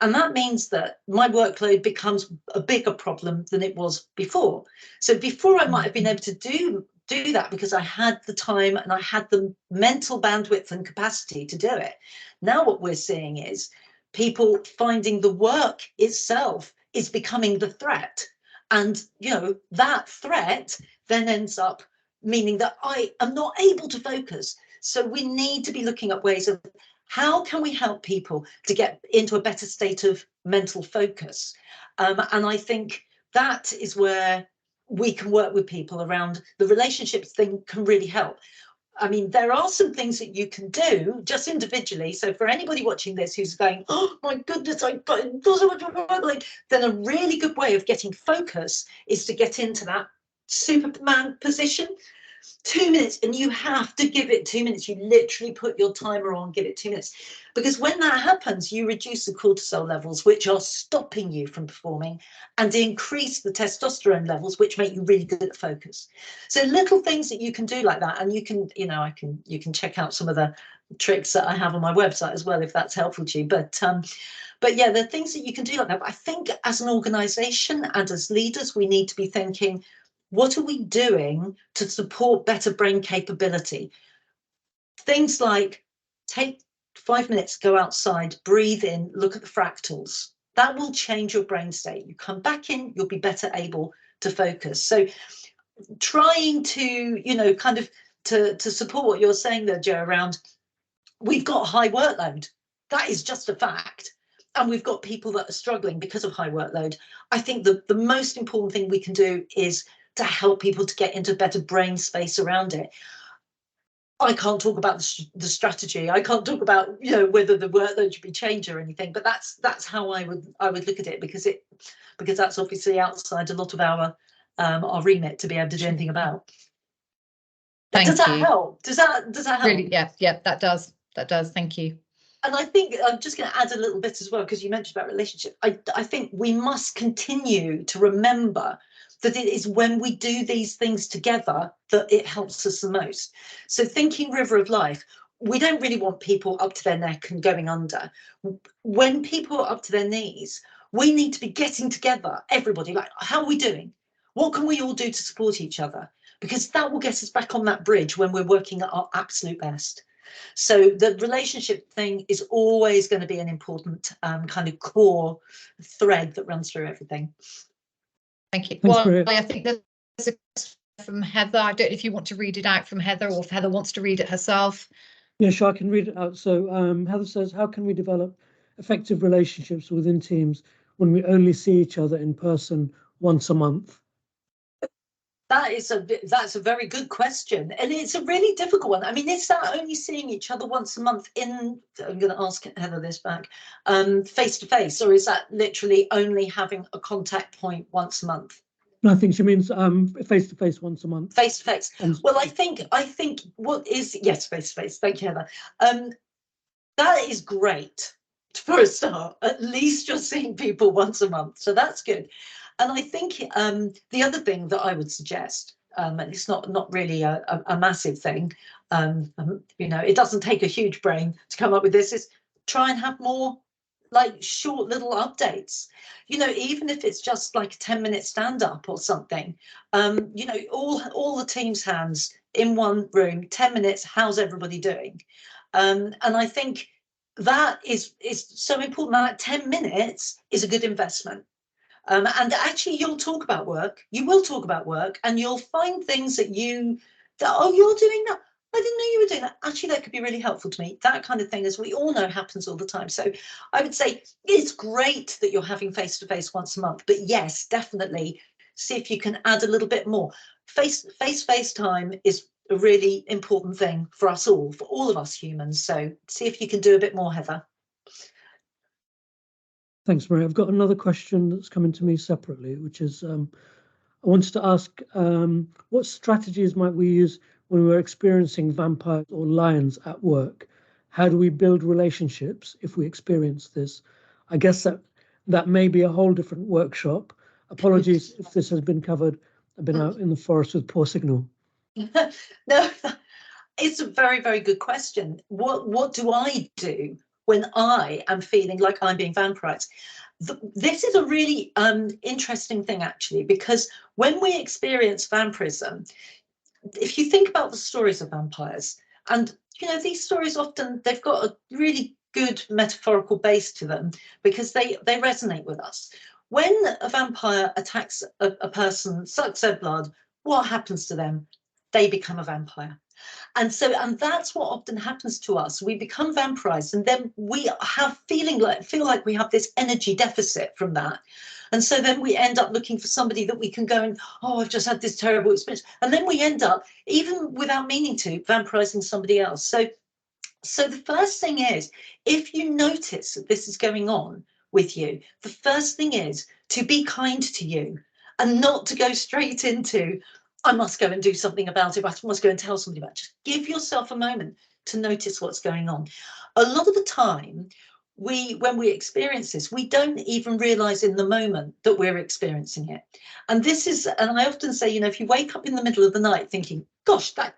And that means that my workload becomes a bigger problem than it was before. So before I might have been able to do that because I had the time and I had the mental bandwidth and capacity to do it. Now what we're seeing is people finding the work itself is becoming the threat. And, you know, that threat then ends up meaning that I am not able to focus. So we need to be looking at ways of how can we help people to get into a better state of mental focus? And I think that is where we can work with people around the relationships thing can really help. I mean, there are some things that you can do just individually. So for anybody watching this who's going, oh my goodness, I've got so much work, like, then a really good way of getting focus is to get into that Superman position. 2 minutes, and you have to give it 2 minutes. You literally put your timer on, give it 2 minutes, because when that happens, you reduce the cortisol levels, which are stopping you from performing, and increase the testosterone levels, which make you really good at focus. So little things that you can do like that, and you can, you know, you can check out some of the tricks that I have on my website as well, if that's helpful to you. But yeah, the things that you can do like that. But I think as an organization and as leaders, we need to be thinking, what are we doing to support better brain capability? Things like take 5 minutes, go outside, breathe in, look at the fractals. That will change your brain state. You come back in, you'll be better able to focus. So trying to, you know, kind of to support what you're saying there, Joe, around we've got a high workload. That is just a fact. And we've got people that are struggling because of high workload. I think the most important thing we can do is to help people to get into better brain space around it. I can't talk about the strategy. I can't talk about, you know, whether the workload should be changed or anything. But that's how I would look at it, because that's obviously outside a lot of our remit to be able to do anything about. Does that help? Does that help? Really, yeah, that does. Thank you. And I think I'm just going to add a little bit as well, because you mentioned about relationship. I think we must continue to remember that it is when we do these things together that it helps us the most. So thinking river of life, we don't really want people up to their neck and going under. When people are up to their knees, we need to be getting together, everybody, like, how are we doing? What can we all do to support each other? Because that will get us back on that bridge when we're working at our absolute best. So the relationship thing is always going to be an important kind of core thread that runs through everything. Thank you. Thanks, Well, Maria. I think there's a question from Heather. I don't know if you want to read it out from Heather, or if Heather wants to read it herself. Yeah, sure, I can read it out. So Heather says, how can we develop effective relationships within teams when we only see each other in person once a month? That's a very good question, and it's a really difficult one. I mean, is that only seeing each other once a month I'm going to ask Heather this back, face to face, or is that literally only having a contact point once a month? No, I think she means face to face once a month. Face to face. Well, I think what is, yes, face to face. Thank you, Heather. That is great for a start. At least you're seeing people once a month, so that's good. And I think the other thing that I would suggest, and it's not really a massive thing, you know, it doesn't take a huge brain to come up with this, is try and have more like short little updates, you know, even if it's just like a 10-minute stand-up or something, you know, all the team's hands in one room, 10 minutes, how's everybody doing? And I think that is so important. That 10 minutes is a good investment. And actually, you'll talk about work. You will talk about work, and you'll find things that oh, you're doing that. I didn't know you were doing that. Actually, that could be really helpful to me. That kind of thing, as we all know, happens all the time. So I would say it's great that you're having face-to-face once a month. But yes, definitely see if you can add a little bit more. Face time is a really important thing for us all, for all of us humans. So see if you can do a bit more, Heather. Thanks, Maria. I've got another question that's coming to me separately, which is I wanted to ask what strategies might we use when we're experiencing vampires or lions at work? How do we build relationships if we experience this? I guess that may be a whole different workshop. Apologies if this has been covered. I've been out in the forest with poor signal. No, it's a very, very good question. What do I do when I am feeling like I'm being vampirized? This is a really interesting thing, actually, because when we experience vampirism, if you think about the stories of vampires, and you know, these stories often, they've got a really good metaphorical base to them because they resonate with us. When a vampire attacks a person, sucks their blood, what happens to them? They become a vampire. And that's what often happens to us. We become vampirized, and then we feel like we have this energy deficit from that. And so then we end up looking for somebody that we can go and, oh, I've just had this terrible experience. And then we end up, even without meaning to, vampirizing somebody else. So the first thing is, if you notice that this is going on with you, the first thing is to be kind to you and not to go straight into, I must go and do something about it, I must go and tell somebody about it. Just give yourself a moment to notice what's going on. A lot of the time, when we experience this, we don't even realize in the moment that we're experiencing it. And I often say, if you wake up in the middle of the night thinking, gosh, that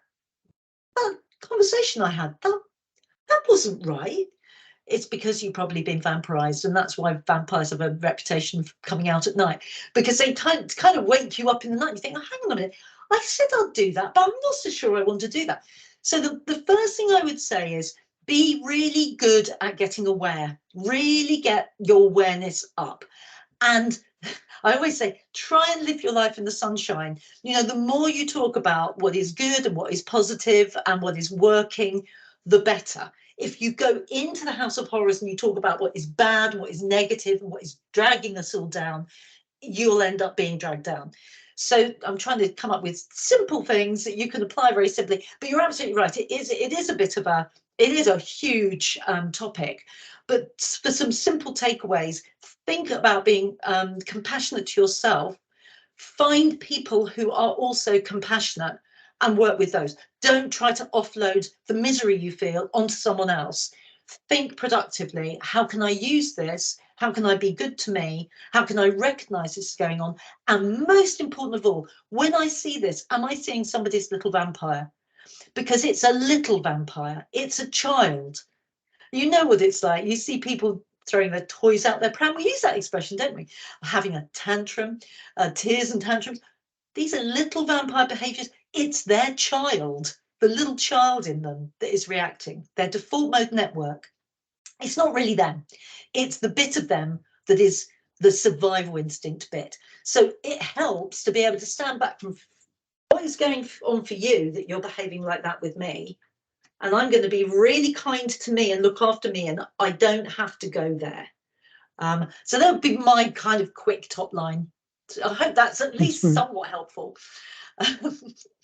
conversation I had, that wasn't right, it's because you've probably been vampirized. And that's why vampires have a reputation for coming out at night, because they kind of wake you up in the night. You think, oh, hang on a minute, I said I'd do that, but I'm not so sure I want to do that. So the first thing I would say is be really good at getting aware, really get your awareness up. And I always say, try and live your life in the sunshine. The more you talk about what is good and what is positive and what is working, the better. If you go into the house of horrors and you talk about what is bad and what is negative and what is dragging us all down, you'll end up being dragged down. So I'm trying to come up with simple things that you can apply very simply. But you're absolutely right. It is a huge topic. But for some simple takeaways, think about being compassionate to yourself. Find people who are also compassionate and work with those. Don't try to offload the misery you feel onto someone else. Think productively. How can I use this? How can I be good to me? How can I recognize this is going on? And most important of all, when I see this, am I seeing somebody's little vampire? Because it's a little vampire. It's a child. You know what it's like. You see people throwing their toys out their pram. We use that expression, don't we? Having a tantrum, tears and tantrums. These are little vampire behaviors. It's their child, the little child in them that is reacting, their default mode network. It's not really them. It's the bit of them that is the survival instinct bit. So it helps to be able to stand back from what is going on for you that you're behaving like that with me. And I'm going to be really kind to me and look after me, and I don't have to go there. So that would be my kind of quick top line. I hope that's at least somewhat helpful.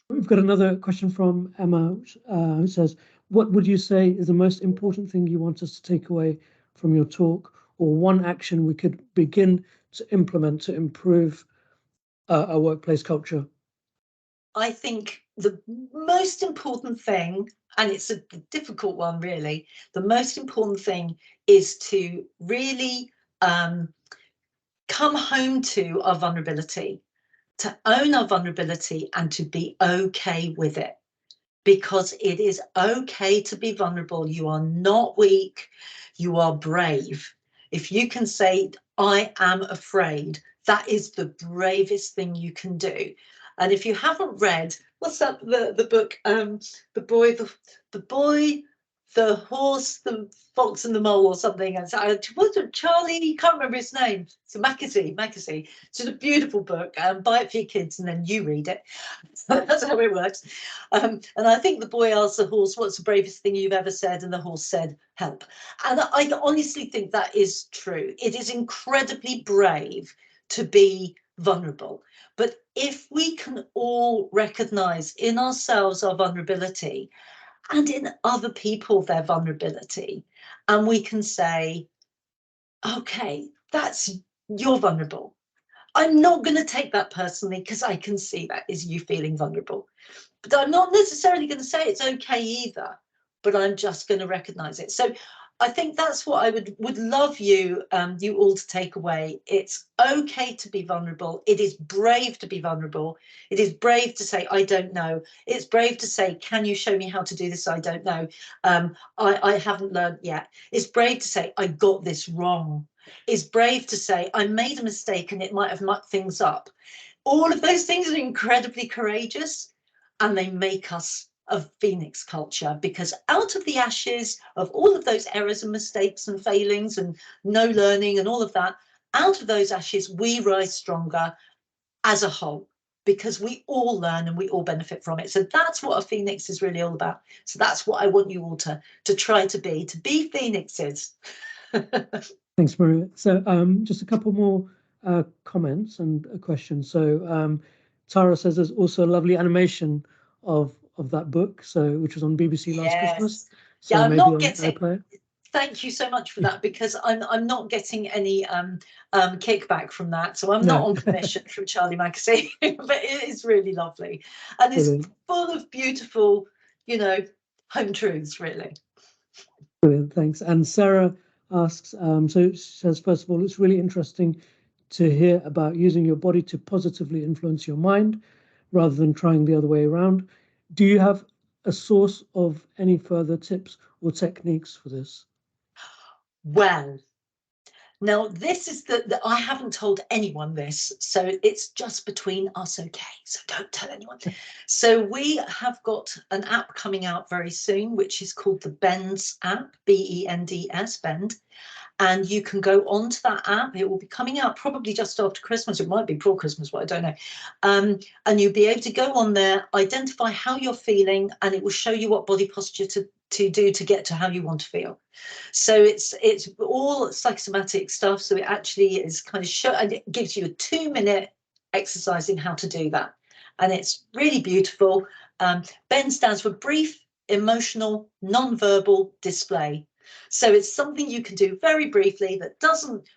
We've got another question from Emma, who says, what would you say is the most important thing you want us to take away from your talk, or one action we could begin to implement to improve our workplace culture? I think the most important thing, and it's a difficult one really, the most important thing is to really come home to our vulnerability, to own our vulnerability and to be okay with it. Because it is okay to be vulnerable. You are not weak, you are brave. If you can say, I am afraid, that is the bravest thing you can do. And if you haven't read, what's that, the book, the boy, the horse, the fox and the mole or something. And so what's it, Charlie, can't remember his name. It's Mackesy. It's a beautiful book. Buy it for your kids and then you read it. That's how it works. And I think the boy asked the horse, what's the bravest thing you've ever said? And the horse said, help. And I honestly think that is true. It is incredibly brave to be vulnerable. But if we can all recognize in ourselves our vulnerability and in other people their vulnerability, and we can say, okay, you're vulnerable. I'm not going to take that personally because I can see that is you feeling vulnerable. But I'm not necessarily going to say it's okay either, but I'm just going to recognize it. So I think that's what I would love you all to take away. It's okay to be vulnerable. It is brave to be vulnerable. It is brave to say, I don't know. It's brave to say, can you show me how to do this? I don't know. I haven't learned yet. It's brave to say, I got this wrong. It's brave to say, I made a mistake and it might have mucked things up. All of those things are incredibly courageous, and they make us a phoenix culture, because out of the ashes of all of those errors and mistakes and failings and no learning and all of that, out of those ashes, we rise stronger as a whole. because we all learn and we all benefit from it. So that's what a phoenix is really all about. So that's what I want you all to try to be phoenixes. Thanks, Maria. So just a couple more comments and a question. So Tara says there's also a lovely animation of that book, so which was on BBC last Christmas. So yeah, I'm maybe not on getting. iPlayer. Thank you so much for that, because I'm not getting any kickback from that, so I'm not on commission from Charlie Magazine, but it is really lovely, and it's full of beautiful, you know, home truths, really. Brilliant, thanks. And Sarah asks, so she says, first of all, it's really interesting to hear about using your body to positively influence your mind rather than trying the other way around. Do you have a source of any further tips or techniques for this? Well, now this is I haven't told anyone this, so it's just between us, okay? So don't tell anyone. So we have got an app coming out very soon, which is called the Bends app, BENDS, Bend. And you can go onto that app. It will be coming out probably just after Christmas. It might be before Christmas, but I don't know. And you'll be able to go on there, identify how you're feeling, and it will show you what body posture to do to get to how you want to feel. So it's all psychosomatic stuff. So it actually is kind of and it gives you a 2-minute exercise in how to do that. And it's really beautiful. BEN stands for brief, emotional, non-verbal display. So it's something you can do very briefly that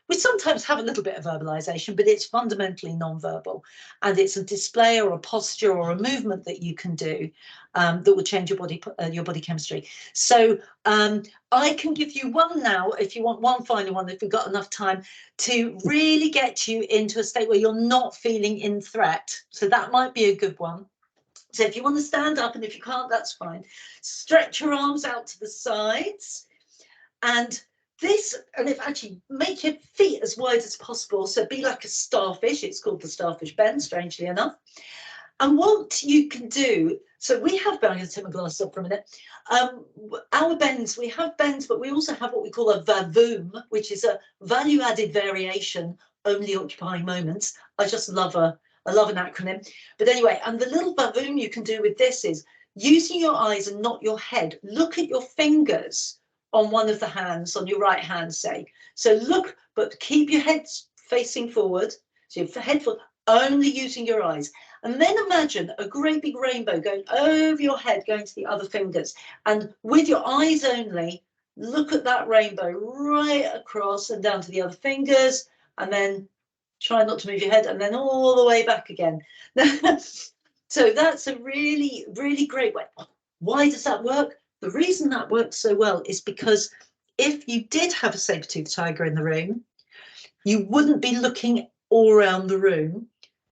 we sometimes have a little bit of verbalization, but it's fundamentally non-verbal, and it's a display or a posture or a movement that you can do that will change your body chemistry. So I can give you one now, if you want one final one, if we've got enough time, to really get you into a state where you're not feeling in threat. So that might be a good one. So if you want to stand up, and if you can't, that's fine. Stretch your arms out to the sides. And if actually make your feet as wide as possible, so be like a starfish. It's called the starfish bend, strangely enough. And what you can do, so we have, I'm going to take my glasses off for a minute. Our bends, we have bends, but we also have what we call a vavoom, which is a value-added variation, only occupying moments. I just love an acronym. But anyway, and the little vavoom you can do with this is using your eyes and not your head. Look at your fingers on one of the hands, on your right hand, say. So look, but keep your head facing forward. So your head forward, only using your eyes. And then imagine a great big rainbow going over your head, going to the other fingers. And with your eyes only, look at that rainbow right across and down to the other fingers. And then try not to move your head, and then all the way back again. So that's a really, really great way. Why does that work? The reason that works so well is because if you did have a saber-toothed tiger in the room, you wouldn't be looking all around the room,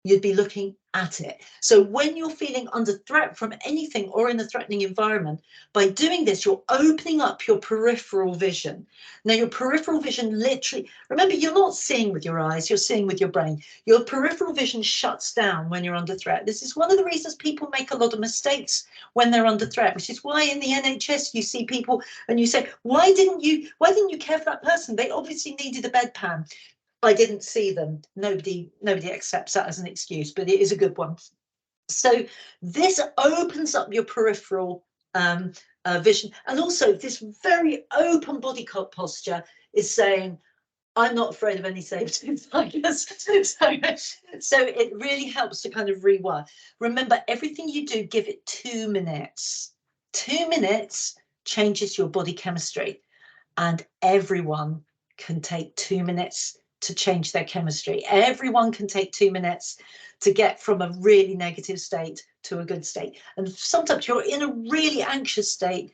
you'd be looking at it. So when you're feeling under threat from anything or in a threatening environment, by doing this, you're opening up your peripheral vision. Now, your peripheral vision literally, remember, you're not seeing with your eyes, you're seeing with your brain. Your peripheral vision shuts down when you're under threat. This is one of the reasons people make a lot of mistakes when they're under threat, which is why in the NHS you see people and you say, why didn't you care for that person? They obviously needed a bedpan. I didn't see them. Nobody accepts that as an excuse, but it is a good one. So this opens up your peripheral vision, and also this very open body posture is saying, I'm not afraid of any saber-toothed tigers. So it really helps to kind of rewire. Remember, everything you do, give it 2 minutes. 2 minutes changes your body chemistry, and everyone can take 2 minutes to change their chemistry. Everyone can take 2 minutes to get from a really negative state to a good state. And sometimes you're in a really anxious state.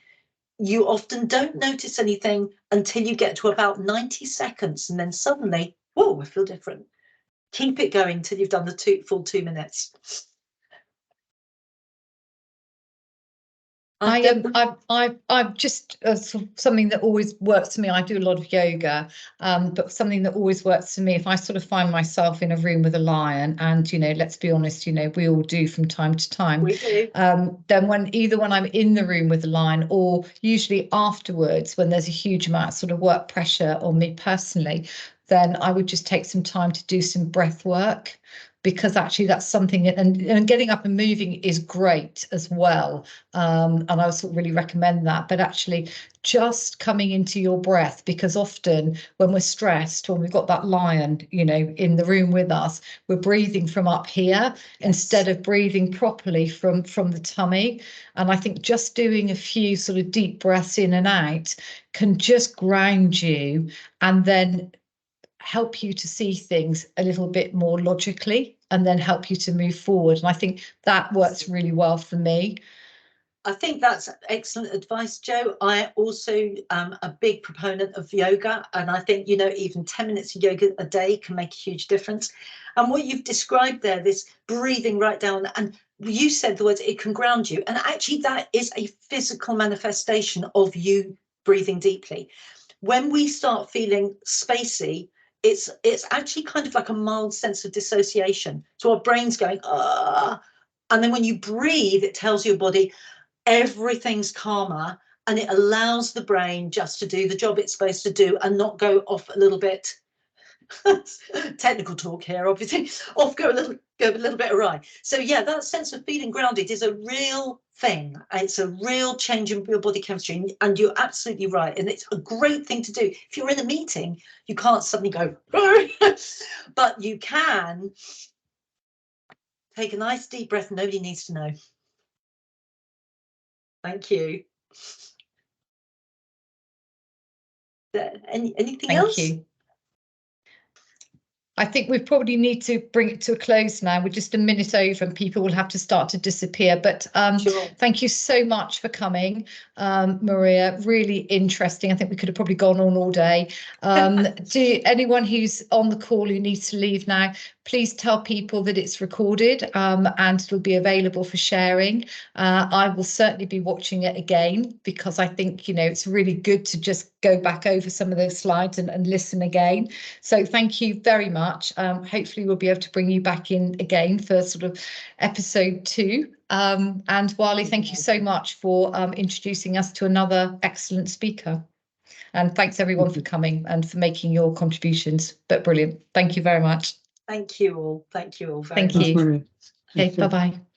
You often don't notice anything until you get to about 90 seconds. And then suddenly, whoa, I feel different. Keep it going till you've done the full 2 minutes. I've just something that always works for me. I do a lot of yoga, but something that always works for me, if I sort of find myself in a room with a lion, and let's be honest, we all do from time to time. We do. Then when I'm in the room with the lion, or usually afterwards when there's a huge amount of sort of work pressure on me personally, then I would just take some time to do some breath work, because actually that's something, and getting up and moving is great as well. And I would sort of really recommend that, but actually just coming into your breath, because often when we're stressed, when we've got that lion, you know, in the room with us, we're breathing from up here instead of breathing properly from the tummy. And I think just doing a few sort of deep breaths in and out can just ground you and then help you to see things a little bit more logically, and then help you to move forward. And I think that works really well for me. I think that's excellent advice, Jo. I also am a big proponent of yoga, and I think, you know, even 10 minutes of yoga a day can make a huge difference. And what you've described there, this breathing right down, and you said the words, it can ground you, and actually that is a physical manifestation of you breathing deeply. When we start feeling spacey, it's actually kind of like a mild sense of dissociation. So our brain's going, ah. And then when you breathe, it tells your body everything's calmer, and it allows the brain just to do the job it's supposed to do and not go off a little bit. Technical talk here, obviously, go a little bit awry. So yeah, that sense of feeling grounded is a real thing. It's a real change in your body chemistry, and you're absolutely right. And it's a great thing to do. If you're in a meeting, you can't suddenly go, but you can take a nice deep breath. Nobody needs to know. Thank you. Anything else? Thank you. I think we probably need to bring it to a close now. We're just a minute over and people will have to start to disappear. But Sure. Thank you so much for coming, Maria. Really interesting. I think we could have probably gone on all day. To anyone who's on the call who needs to leave now, please tell people that it's recorded and it'll be available for sharing. I will certainly be watching it again, because I think, you know, it's really good to just go back over some of those slides and listen again. So thank you very much. Hopefully we'll be able to bring you back in again for sort of episode 2. And Wally, thank you so much for introducing us to another excellent speaker. And thanks everyone for coming and for making your contributions. But brilliant. Thank you very much. Thank you all. Thank you all very Thank much. you. Maria. Okay, bye-bye.